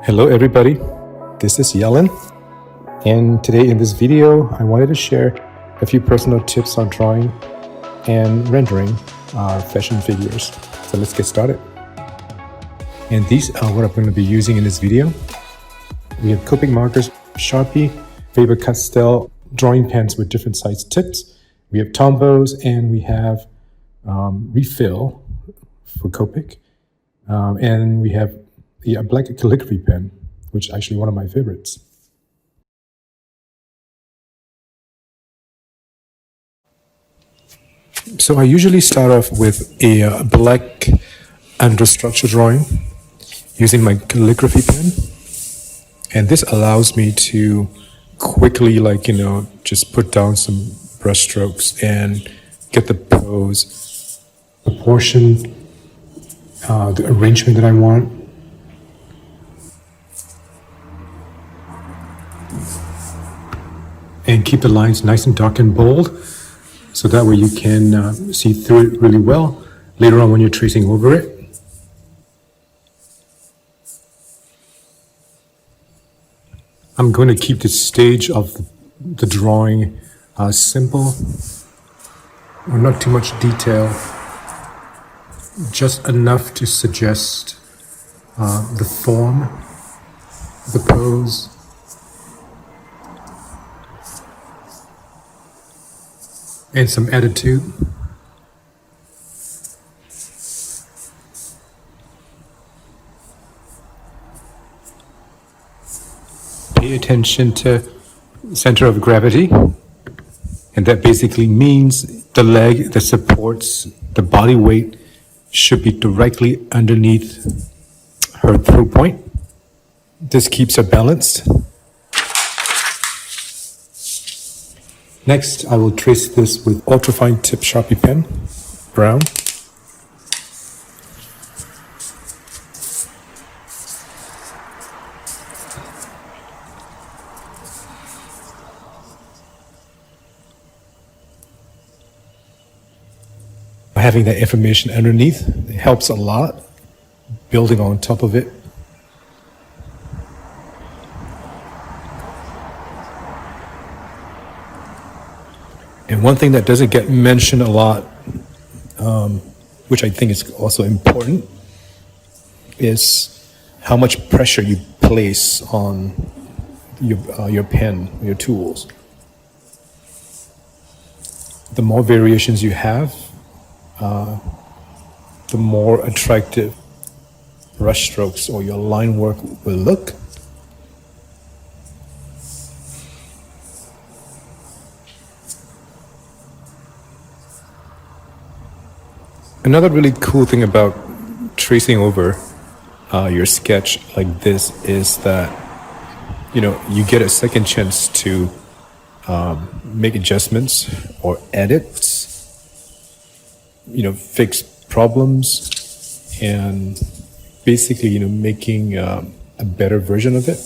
Hello everybody, this is Yelen, and today in this video I wanted to share a few personal tips on drawing and rendering fashion figures. So let's get started. And these are what I'm going to be using in this video. We have Copic markers, Sharpie, Faber-Castell drawing pens with different size tips. We have Tombows, and we have refill for Copic, and we have the black calligraphy pen, which is actually one of my favorites. So I usually start off with a black understructure drawing using my calligraphy pen. And this allows me to quickly, just put down some brush strokes and get the pose, proportion, the arrangement that I want. And keep the lines nice and dark and bold, so that way you can see through it really well later on when you're tracing over it. I'm going to keep the stage of the drawing simple, or not too much detail, just enough to suggest the form, the pose, and some attitude. Pay attention to center of gravity, and that basically means the leg that supports the body weight should be directly underneath her throat point. This keeps her balanced. Next, I will trace this with ultrafine tip Sharpie pen, brown. Having that information underneath helps a lot, building on top of it. And one thing that doesn't get mentioned a lot, which I think is also important, is how much pressure you place on your pen, your tools. The more variations you have, the more attractive brush strokes or your line work will look. Another really cool thing about tracing over your sketch like this is that, you get a second chance to make adjustments or edits, fix problems, and basically, making a better version of it.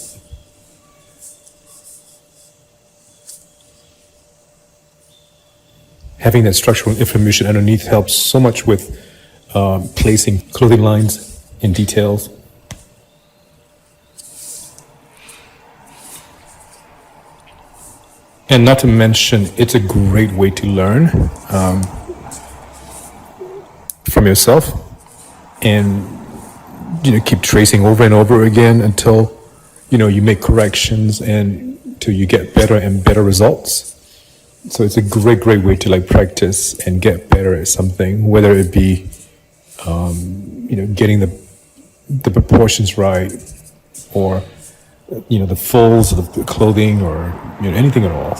Having that structural information underneath helps so much with placing clothing lines and details. And not to mention, it's a great way to learn from yourself, and keep tracing over and over again until you make corrections and till you get better and better results. So it's a great way to practice and get better at something, whether it be getting the proportions right, or the folds of the clothing, or anything at all.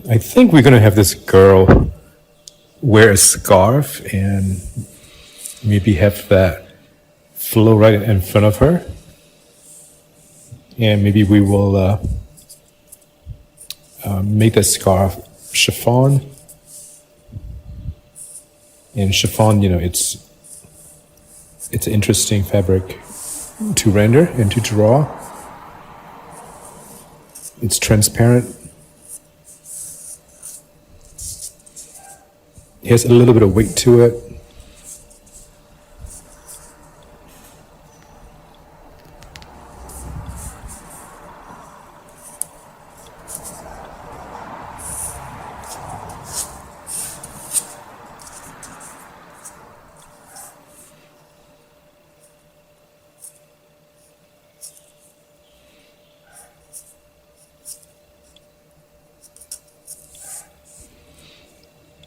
I think we're going to have this girl wear a scarf and maybe have that flow right in front of her. And maybe we will make the scarf chiffon. And chiffon, it's an interesting fabric to render and to draw. It's transparent. It has a little bit of weight to it.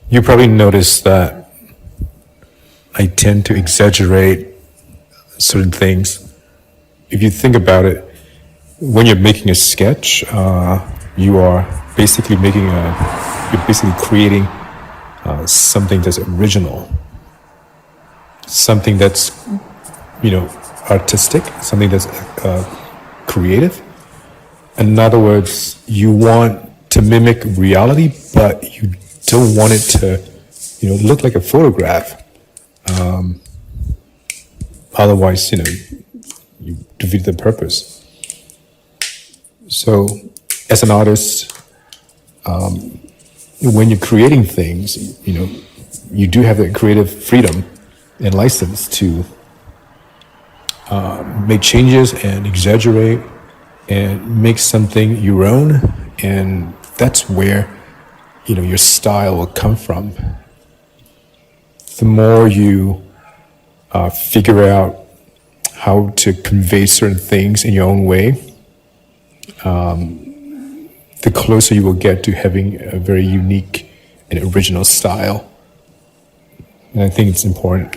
You probably noticed that I tend to exaggerate certain things. If you think about it, when you're making a sketch, you are basically you're basically creating something that's original, something that's, artistic, something that's creative. In other words, you want to mimic reality, but you don't want it to, look like a photograph. Otherwise, you defeat the purpose. So, as an artist, when you're creating things, you do have the creative freedom and license to make changes and exaggerate and make something your own, and that's where your style will come from. The more you figure out how to convey certain things in your own way, the closer you will get to having a very unique and original style. And I think it's important.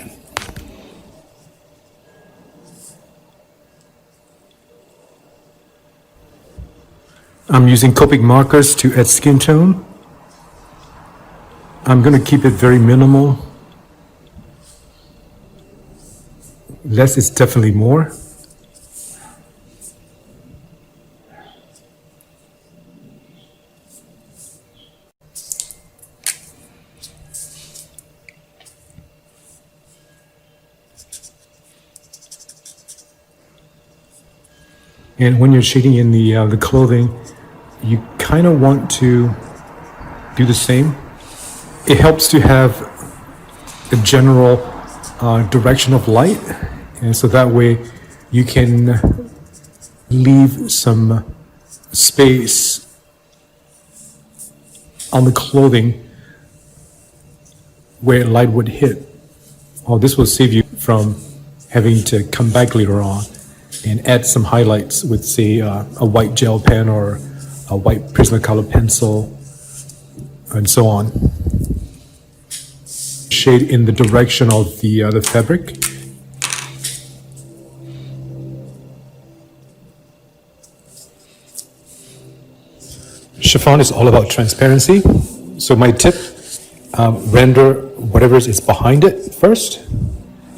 I'm using Copic markers to add skin tone. I'm going to keep it very minimal. Less is definitely more. And when you're shading in the clothing, you kind of want to do the same. It helps to have a general direction of light, and so that way you can leave some space on the clothing where light would hit. Oh, this will save you from having to come back later on and add some highlights with, say, a white gel pen or a white Prismacolor pencil, and so on. Shade in the direction of the fabric. Chiffon is all about transparency. So my tip, render whatever is behind it first,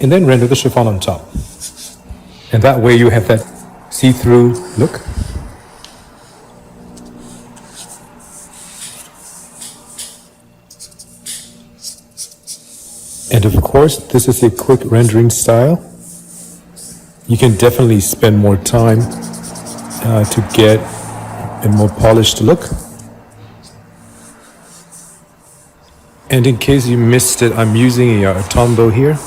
and then render the chiffon on top. And that way you have that see-through look. And of course, this is a quick rendering style. You can definitely spend more time to get a more polished look. And in case you missed it, I'm using a Tombow here.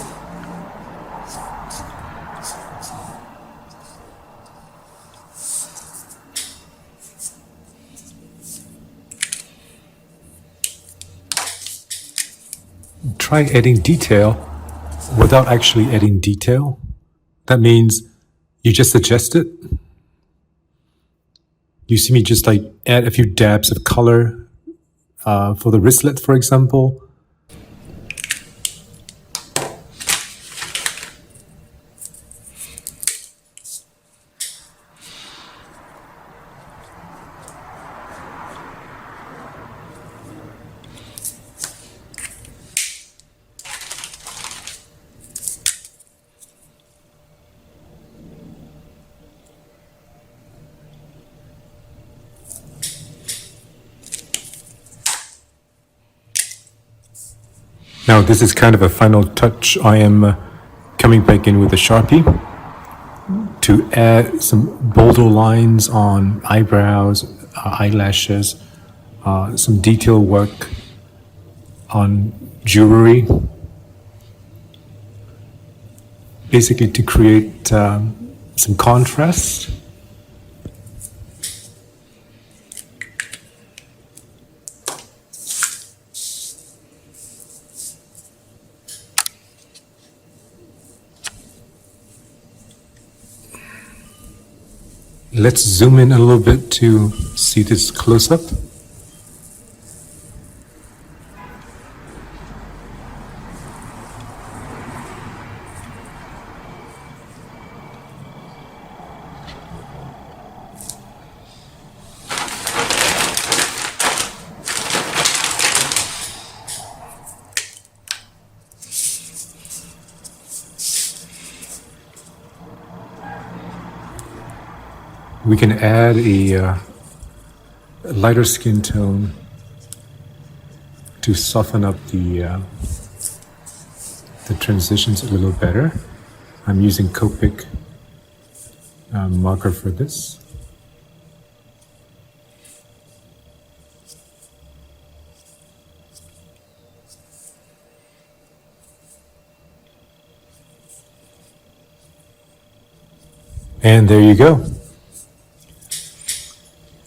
Try adding detail without actually adding detail. That means you just adjust it. You see me just like add a few dabs of color for the wristlet, for example. Now this is kind of a final touch. I am coming back in with a Sharpie to add some bolder lines on eyebrows, eyelashes, some detail work on jewelry, basically to create some contrast. Let's zoom in a little bit to see this close up. We can add a lighter skin tone to soften up the transitions a little better. I'm using Copic marker for this. And there you go.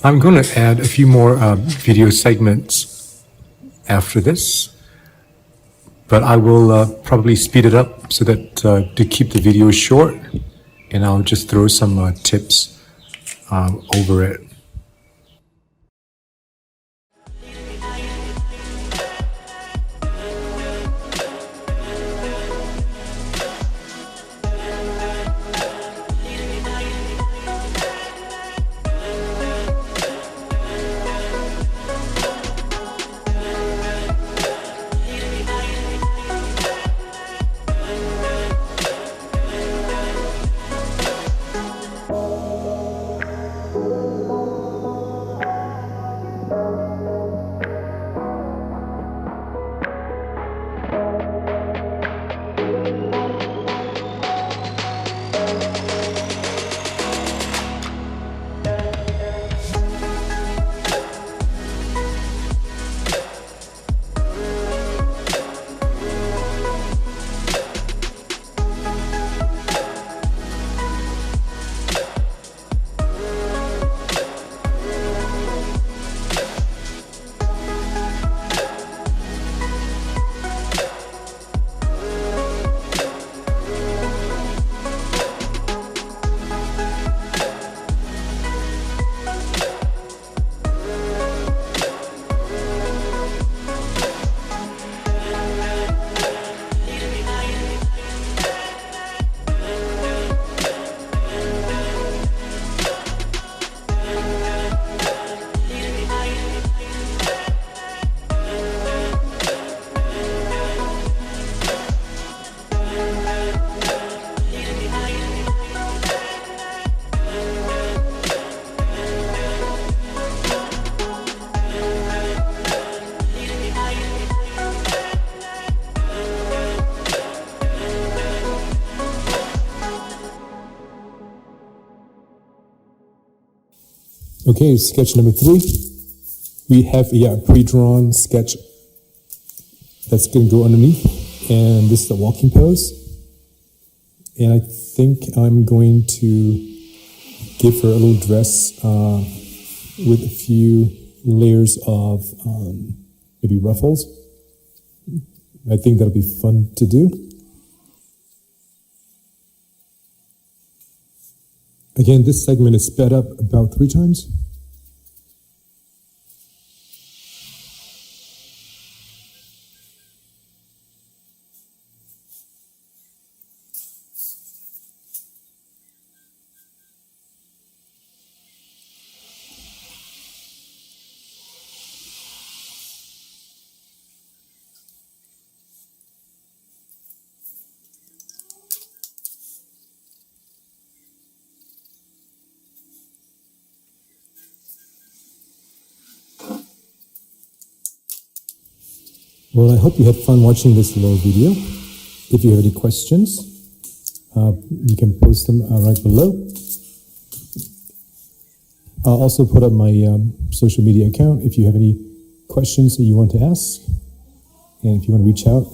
I'm going to add a few more video segments after this, but I will probably speed it up so that to keep the video short, and I'll just throw some tips over it. Okay, sketch number 3. We have a pre-drawn sketch that's going to go underneath, and this is the walking pose. And I think I'm going to give her a little dress with a few layers of maybe ruffles. I think that'll be fun to do. Again, this segment is sped up about 3 times. Well, I hope you had fun watching this little video. If you have any questions, you can post them right below. I'll also put up my social media account if you have any questions that you want to ask. And if you want to reach out,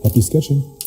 happy sketching.